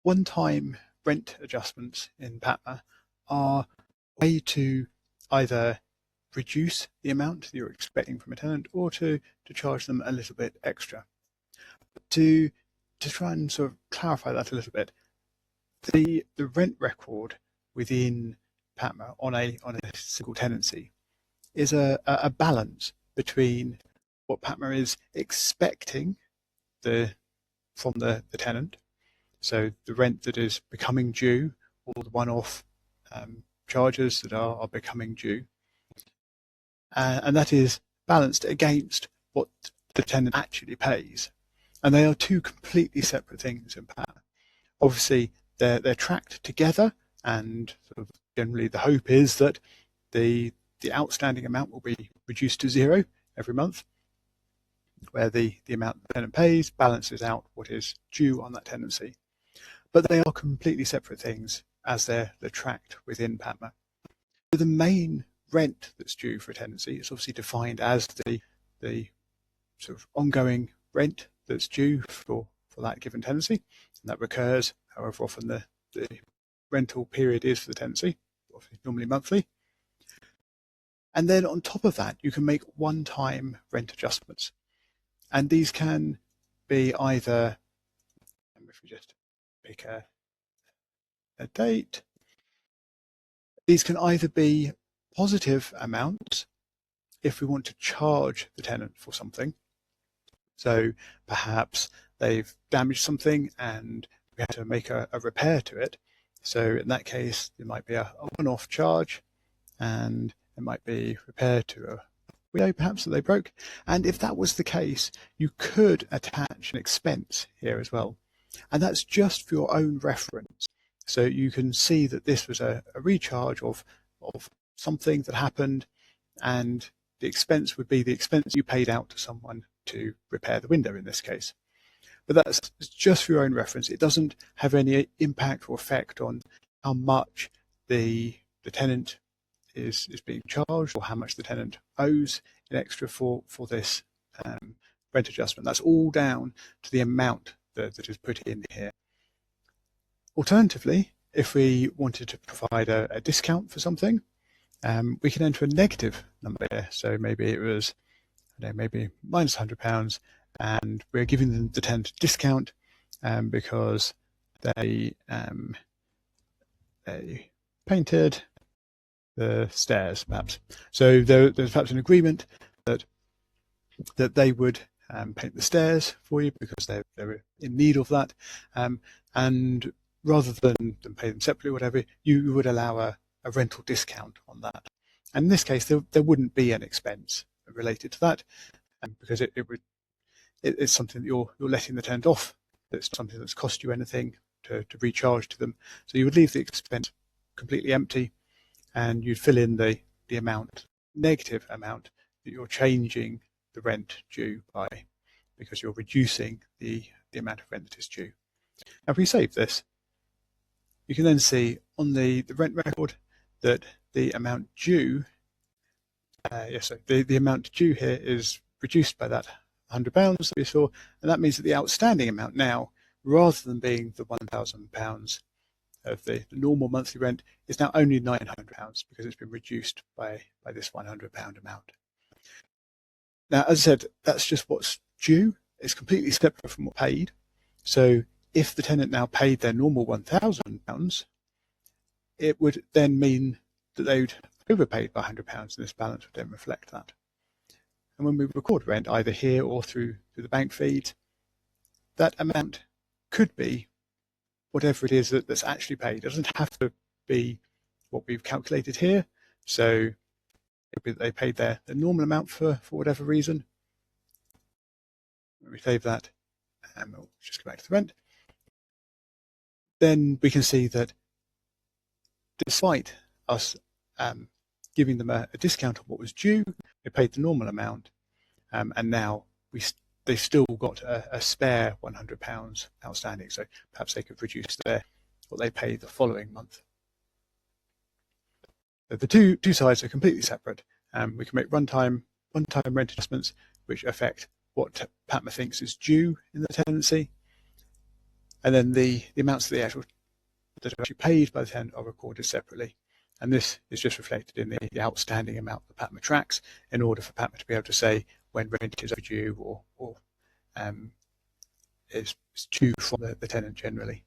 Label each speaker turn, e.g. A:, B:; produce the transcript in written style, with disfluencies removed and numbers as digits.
A: one-time rent adjustments in PaTMa are a way to either reduce the amount that you're expecting from a tenant or to charge them a little bit extra. To try and sort of clarify that a little bit, the rent record within PaTMa on a single tenancy is a balance between what PaTMa is expecting from the tenant, so the rent that is becoming due, or the one-off charges that are becoming due, and that is balanced against what the tenant actually pays. And they are two completely separate things in PaTMa. Obviously, they're tracked together, and sort of generally the hope is that the outstanding amount will be reduced to zero every month, where the amount the tenant pays balances out what is due on that tenancy. But they are completely separate things as they're tracked within PaTMa. So the main rent that's due for a tenancy is obviously defined as the sort of ongoing rent that's due for that given tenancy, and that recurs however often the rental period is for the tenancy, normally monthly. And then on top of that, you can make one-time rent adjustments. And these can be either, if we just pick a date, these can either be positive amounts if we want to charge the tenant for something. So perhaps they've damaged something and we have to make a repair to it. So in that case, there might be a one-off charge, and it might be repaired to a window perhaps that they broke. And if that was the case, you could attach an expense here as well. And that's just for your own reference. So you can see that this was a recharge of something that happened, and the expense would be the expense you paid out to someone to repair the window in this case. But that's just for your own reference. It doesn't have any impact or effect on how much the tenant is being charged or how much the tenant owes in extra for this rent adjustment. That's all down to the amount that is put in here. Alternatively, if we wanted to provide a discount for something, we can enter a negative number here. So maybe it was, maybe minus £100, and we're giving them the tenant a discount because they painted the stairs, perhaps. So there's perhaps an agreement that they would paint the stairs for you because they were in need of that, and rather than pay them separately or whatever, you would allow a rental discount on that. And in this case, there wouldn't be an expense related to that, because it's something that you're letting the tenant off. It's something that's cost you anything to recharge to them. So you would leave the expense completely empty, and you'd fill in the negative amount that you're changing the rent due by, because you're reducing the amount of rent that is due. Now, if we save this, you can then see on the rent record that the amount due, the amount due here is reduced by that £100 that we saw, and that means that the outstanding amount now, rather than being the £1,000 of the normal monthly rent, is now only £900 because it's been reduced by this £100 amount. Now, as I said, that's just what's due. It's completely separate from what paid. So if the tenant now paid their normal £1,000, it would then mean that they'd overpaid by £100, and this balance would then reflect that. And when we record rent, either here or through the bank feed, that amount could be whatever it is that's actually paid. It doesn't have to be what we've calculated here. So maybe they paid the normal amount for whatever reason. When we save that, and we'll just go back to the rent, then we can see that despite us giving them a discount on what was due, they paid the normal amount, and now they've still got a spare £100 outstanding. So perhaps they could reduce what they pay the following month. So the two sides are completely separate. We can make one-time rent adjustments which affect what PaTMa thinks is due in the tenancy, and then the amounts that are actually paid by the tenant are recorded separately. And this is just reflected in the outstanding amount that PaTMa tracks in order for PaTMa to be able to say when rent is overdue or is due from the tenant generally.